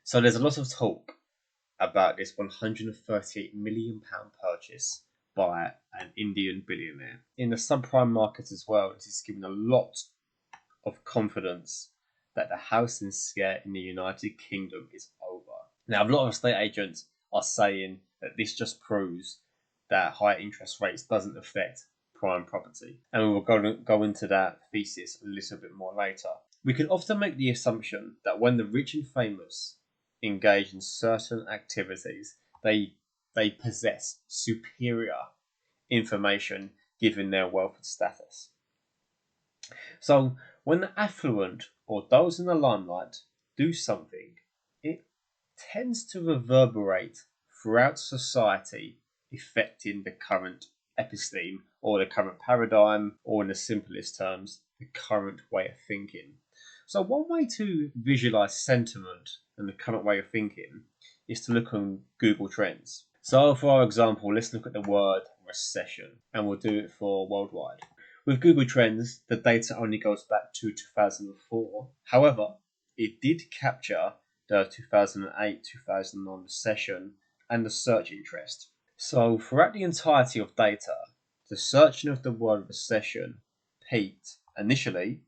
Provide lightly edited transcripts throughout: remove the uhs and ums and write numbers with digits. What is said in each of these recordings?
So there's a lot of talk about this £138 million purchase by an Indian billionaire. In the subprime market as well, this is giving a lot of confidence that the housing scare in the United Kingdom is over. Now, a lot of estate agents are saying that this just proves that high interest rates doesn't affect prime property. And we will go into that thesis a little bit more later. We can often make the assumption that when the rich and famous engage in certain activities, they possess superior information given their wealth and status. So when the affluent or those in the limelight do something, it tends to reverberate throughout society, affecting the current episteme or the current paradigm, or in the simplest terms, the current way of thinking. So one way to visualize sentiment and the current way of thinking is to look on Google Trends. So for our example, let's look at the word recession, and we'll do it for worldwide. With Google Trends, the data only goes back to 2004. However, it did capture the 2008-2009 recession and the search interest. So throughout the entirety of data, the searching of the word recession peaked initially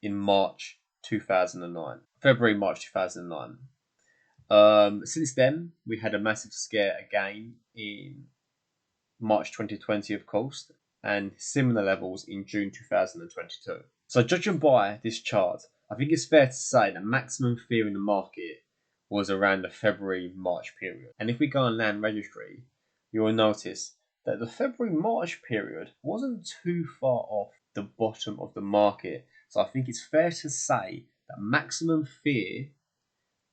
in March 2009, February-March 2009. Since then, we had a massive scare again in March 2020, of course, and similar levels in June 2022. So judging by this chart, I think it's fair to say that maximum fear in the market was around the February-March period. And if we go on Land Registry, you will notice that the February-March period wasn't too far off the bottom of the market. So I think it's fair to say that maximum fear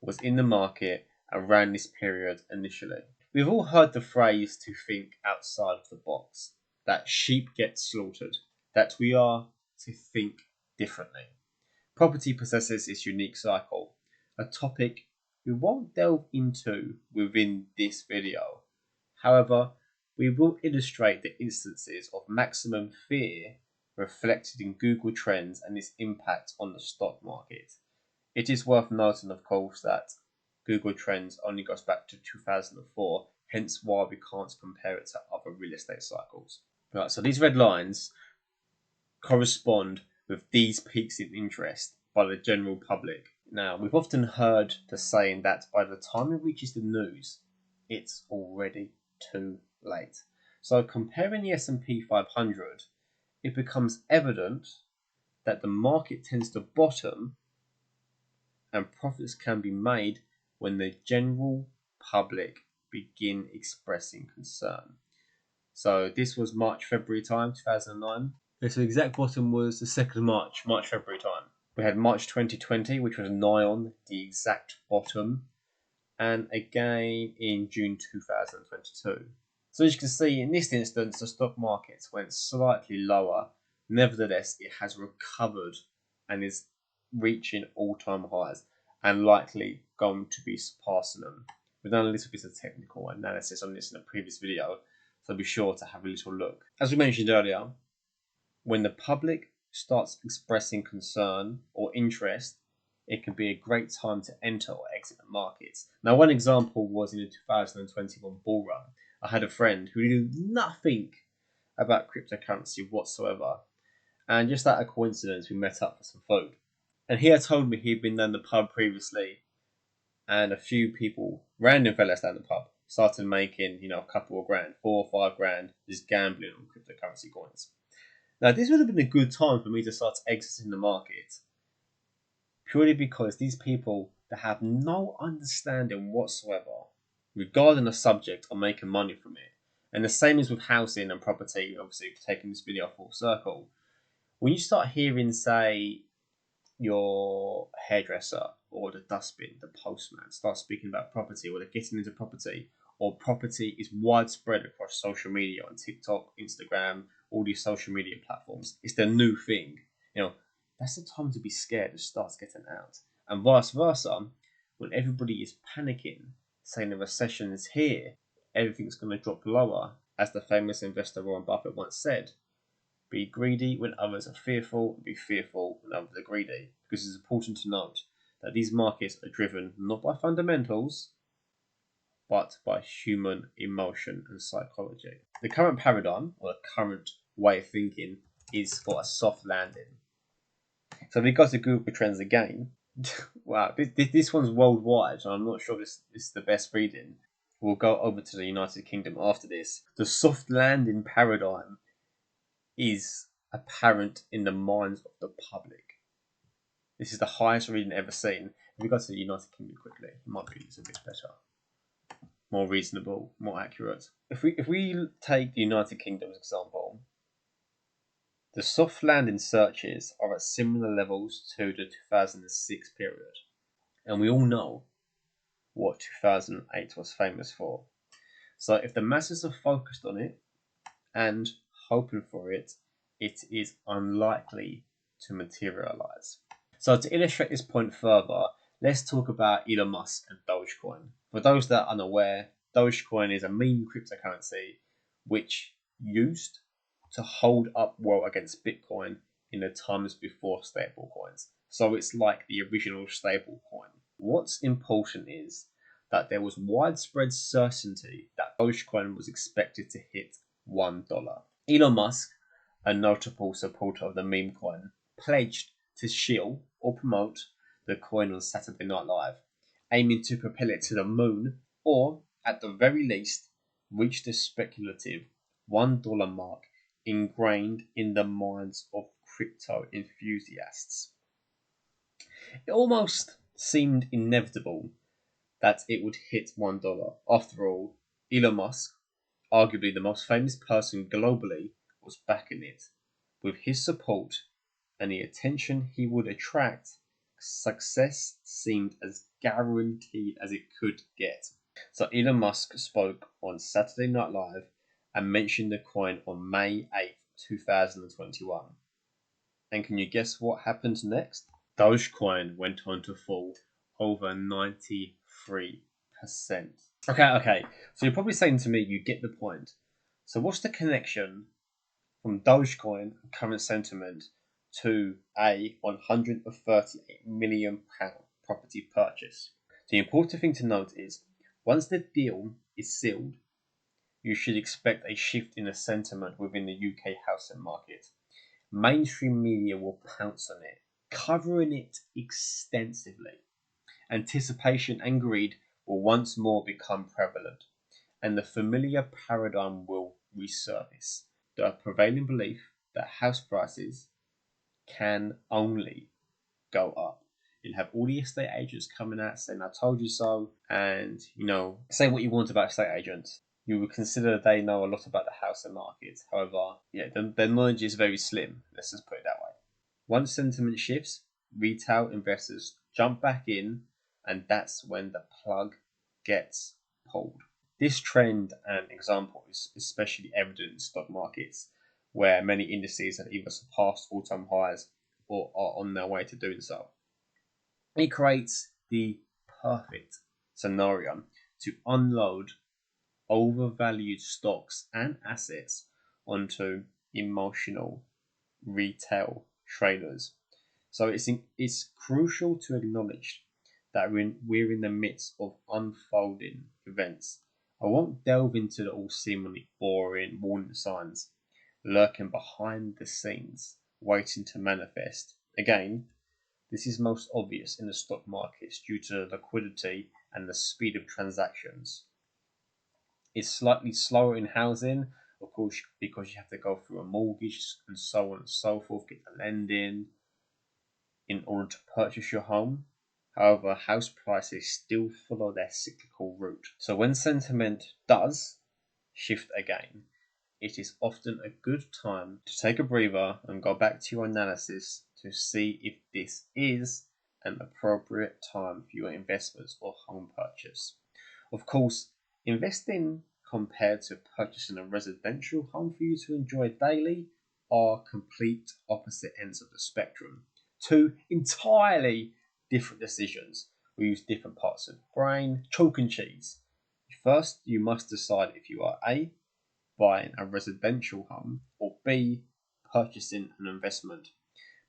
was in the market around this period initially. We've all heard the phrase to think outside of the box, that sheep get slaughtered, that we are to think differently. Property possesses its unique cycle, a topic we won't delve into within this video. However, we will illustrate the instances of maximum fear reflected in Google Trends and its impact on the stock market. It is worth noting, of course, that Google Trends only goes back to 2004, hence why we can't compare it to other real estate cycles. Right, so these red lines correspond with these peaks in interest by the general public. Now, we've often heard the saying that by the time it reaches the news, it's already too late. So comparing the S&P 500, it becomes evident that the market tends to bottom and profits can be made when the general public begin expressing concern. So this was March-February time, 2009. So the exact bottom was the 2nd of March-February time. We had March 2020, which was nigh on the exact bottom, and again in June 2022. So as you can see, in this instance, the stock market went slightly lower. Nevertheless, it has recovered and is reaching all-time highs and likely going to be surpassing them. We've done a little bit of technical analysis on this in a previous video, so be sure to have a little look. As we mentioned earlier, when the public starts expressing concern or interest, it can be a great time to enter or exit the markets. Now, one example was in the 2021 bull run. I had a friend who knew nothing about cryptocurrency whatsoever, and just out of coincidence, we met up for some food. And he had told me he'd been down the pub previously, and a few people, random fellas down the pub, started making, a couple of grand, 4 or 5 grand, just gambling on cryptocurrency coins. Now, this would have been a good time for me to start exiting the market, purely because these people that have no understanding whatsoever regarding the subject are making money from it. And the same is with housing and property, obviously taking this video full circle. When you start hearing, say, your hairdresser or the dustbin, the postman, start speaking about property, or they're getting into property, or property is widespread across social media on TikTok, Instagram, all these social media platforms, it's the new thing. That's the time to be scared and start getting out. And vice versa, when everybody is panicking, saying the recession is here, everything's going to drop lower, as the famous investor Warren Buffett once said, be greedy when others are fearful, and be fearful when others are greedy. Because it's important to note that these markets are driven not by fundamentals, but by human emotion and psychology. The current paradigm, or the current way of thinking, is for a soft landing. So if we go to Google Trends again, wow, this one's worldwide, so I'm not sure this is the best reading. We'll go over to the United Kingdom after this. The soft landing paradigm is apparent in the minds of the public. This is the highest reading ever seen. If we go to the United Kingdom quickly, it might be a bit better, more reasonable, more accurate. If we take the United Kingdom as example, the soft landing searches are at similar levels to the 2006 period, and we all know what 2008 was famous for. So if the masses are focused on it and hoping for it, it is unlikely to materialize. So to illustrate this point further, let's talk about Elon Musk and Dogecoin. For those that are unaware, Dogecoin is a meme cryptocurrency which used to hold up well against Bitcoin in the times before stablecoins. So it's like the original stablecoin. What's important is that there was widespread certainty that Dogecoin was expected to hit $1. Elon Musk, a notable supporter of the meme coin, pledged to shill or promote the coin on Saturday Night Live, aiming to propel it to the moon or, at the very least, reach the speculative $1 mark ingrained in the minds of crypto enthusiasts. It almost seemed inevitable that it would hit $1. After all, Elon Musk, arguably the most famous person globally, was backing it. With his support and the attention he would attract, success seemed as guaranteed as it could get. So Elon Musk spoke on Saturday Night Live and mentioned the coin on May 8th, 2021. And can you guess what happened next? Dogecoin went on to fall over 93%. Okay. So you're probably saying to me, you get the point. So what's the connection from Dogecoin and current sentiment to a £138 million property purchase? The important thing to note is, once the deal is sealed, you should expect a shift in the sentiment within the UK housing market. Mainstream media will pounce on it, covering it extensively. Anticipation and greed will once more become prevalent, and the familiar paradigm will resurface. The prevailing belief that house prices can only go up. You'll have all the estate agents coming out saying, I told you so, and say what you want about estate agents. You would consider they know a lot about the housing market. However, their knowledge is very slim. Let's just put it that way. Once sentiment shifts, retail investors jump back in, and that's when the plug gets pulled. This trend and example is especially evident in stock markets, where many indices have either surpassed all-time highs or are on their way to doing so. It creates the perfect scenario to unload overvalued stocks and assets onto emotional retail traders. So it's crucial to acknowledge that we're in the midst of unfolding events. I won't delve into the all seemingly boring warning signs lurking behind the scenes, waiting to manifest. Again, this is most obvious in the stock markets due to liquidity and the speed of transactions. It's slightly slower in housing, of course, because you have to go through a mortgage and so on and so forth, get the lending in order to purchase your home. However, house prices still follow their cyclical route. So when sentiment does shift again, it is often a good time to take a breather and go back to your analysis to see if this is an appropriate time for your investments or home purchase. Of course, investing compared to purchasing a residential home for you to enjoy daily are complete opposite ends of the spectrum. Two entirely different decisions. We use different parts of the brain, chalk and cheese. First, you must decide if you are A, buying a residential home, or B, purchasing an investment.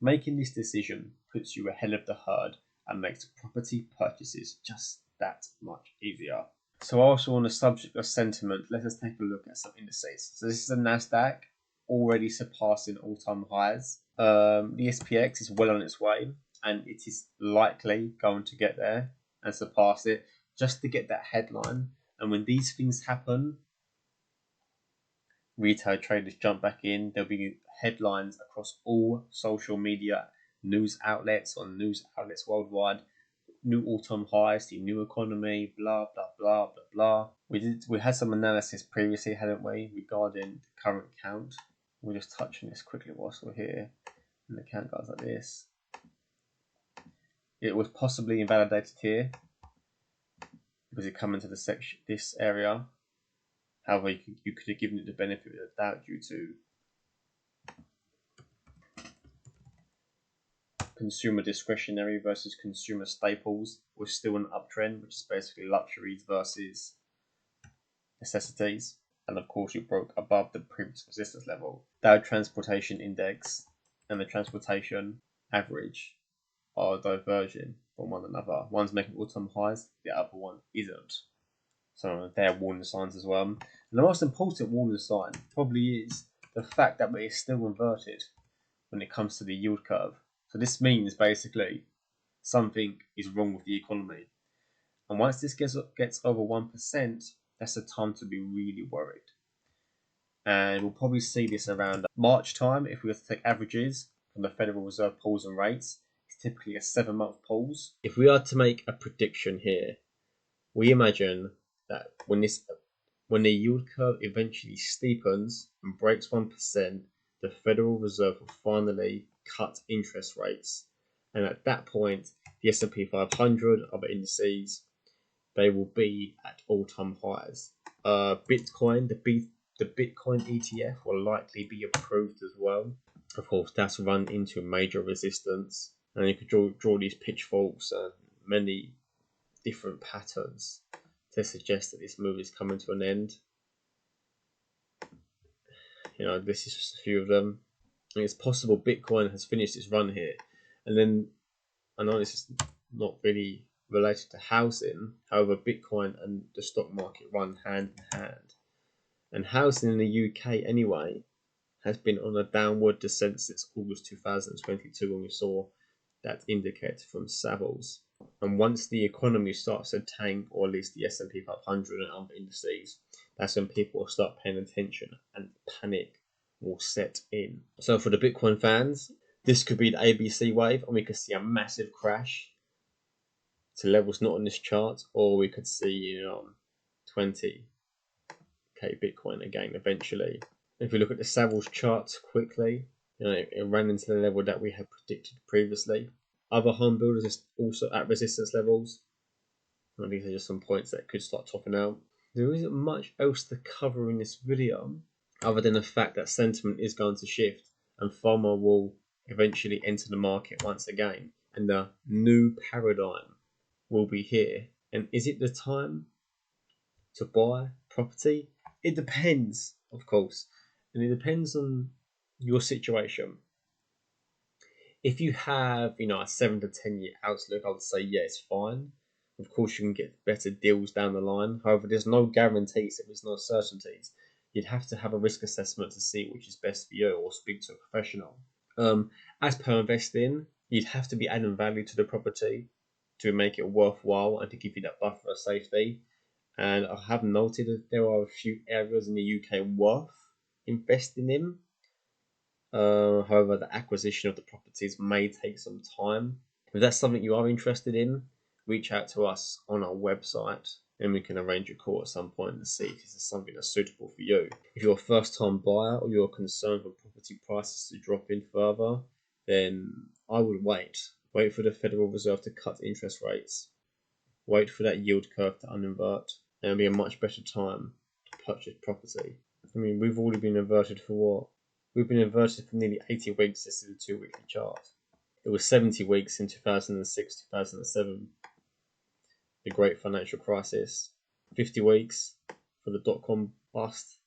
Making this decision puts you ahead of the herd and makes property purchases just that much easier. So also on the subject of sentiment, let us take a look at some indices. So this is the Nasdaq, already surpassing all-time highs. The SPX is well on its way, and it is likely going to get there and surpass it just to get that headline. And when these things happen, retail traders jump back in. There'll be headlines across all social media news outlets on news outlets worldwide. New all-time highs, the new economy, blah blah blah blah blah. We had some analysis previously, hadn't we, regarding the current count. We'll just touch on this quickly whilst we're here. And the count goes like this. It was possibly invalidated here because it come into the section, this area. However, you could have given it the benefit of the doubt due to consumer discretionary versus consumer staples was still an uptrend, which is basically luxuries versus necessities. And of course, it broke above the previous resistance level. Dow Transportation Index and the transportation average are diverging from one another. One's making all-time highs, the other one isn't. So they're warning signs as well. And the most important warning sign probably is the fact that it is still inverted when it comes to the yield curve. So this means basically something is wrong with the economy. And once this gets over 1%, that's the time to be really worried. And we'll probably see this around March time if we were to take averages from the Federal Reserve pause and rates. It's typically a 7-month pause. If we are to make a prediction here, we imagine that when the yield curve eventually steepens and breaks 1%, the Federal Reserve will finally cut interest rates. And at that point, the S&P 500, other indices, they will be at all-time highs. Bitcoin, the Bitcoin ETF will likely be approved as well. Of course, that's run into major resistance. And you could draw these pitchforks and many different patterns to suggest that this move is coming to an end. This is just a few of them. And it's possible Bitcoin has finished its run here. And then, I know this is not really related to housing, however, Bitcoin and the stock market run hand in hand. And housing in the UK, anyway, has been on a downward descent since August 2022 when we saw that indicator from Savills. And once the economy starts to tank, or at least the S&P 500 and other indices, that's when people will start paying attention and panic will set in. So for the Bitcoin fans, this could be the ABC wave, and we could see a massive crash to levels not on this chart, or we could see 20k Bitcoin again eventually. If we look at the Savills charts quickly, it ran into the level that we had predicted previously. Other home builders are also at resistance levels. And these are just some points that could start topping out. There isn't much else to cover in this video, other than the fact that sentiment is going to shift and FOMO will eventually enter the market once again, and the new paradigm will be here. And is it the time to buy property? It depends, of course, and it depends on your situation. If you have, a 7 to 10 year outlook, I would say, yeah, it's fine. Of course, you can get better deals down the line. However, there's no guarantees, there's no certainties. You'd have to have a risk assessment to see which is best for you, or speak to a professional. As per investing, you'd have to be adding value to the property to make it worthwhile and to give you that buffer of safety. And I have noted that there are a few areas in the UK worth investing in. However, the acquisition of the properties may take some time. If that's something you are interested in, reach out to us on our website and we can arrange a call at some point to see if this is something that's suitable for you. If you're a first-time buyer or you're concerned for property prices to drop in further, then I would wait. Wait for the Federal Reserve to cut interest rates. Wait for that yield curve to uninvert, and it'll be a much better time to purchase property. I mean, we've already been inverted for what? We've been inverted for nearly 80 weeks. This is a 2-weekly chart. It was 70 weeks in 2006, 2007, the Great Financial Crisis. 50 weeks for the dot-com bust.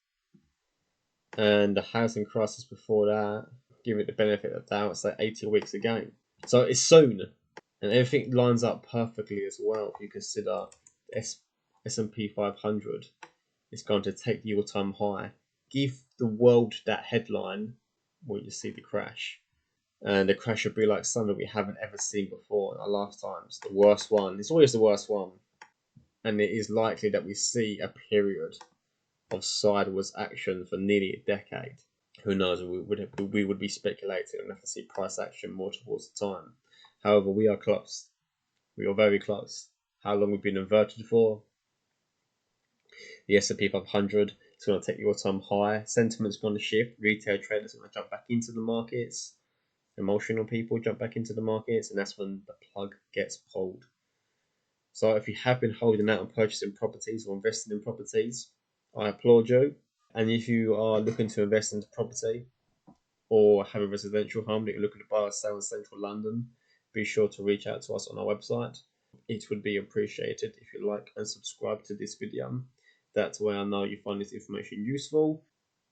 And the housing crisis before that. Give it the benefit of the doubt, say 80 weeks again. So it's soon. And everything lines up perfectly as well. If you consider S&P 500 is going to take the all-time high, give the world that headline where you see the crash. And the crash would be like something we haven't ever seen before in our lifetimes. The worst one. It's always the worst one. And it is likely that we see a period of sideways action for nearly a decade. Who knows? We would be speculating and have to see price action more towards the time. However, we are close. We are very close. How long we've been inverted for? The S&P 500 is going to take the all-time high. Sentiment's going to shift. Retail traders are going to jump back into the markets. Emotional people jump back into the markets, and that's when the plug gets pulled. So if you have been holding out on purchasing properties or investing in properties, I applaud you. And if you are looking to invest into property or have a residential home that you're looking to buy or sell in central London, be sure to reach out to us on our website. It would be appreciated if you like and subscribe to this video. That's way I know you find this information useful.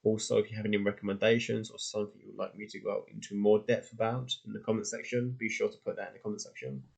Also, if you have any recommendations or something you would like me to go into more depth about in the comment section, be sure to put that in the comment section.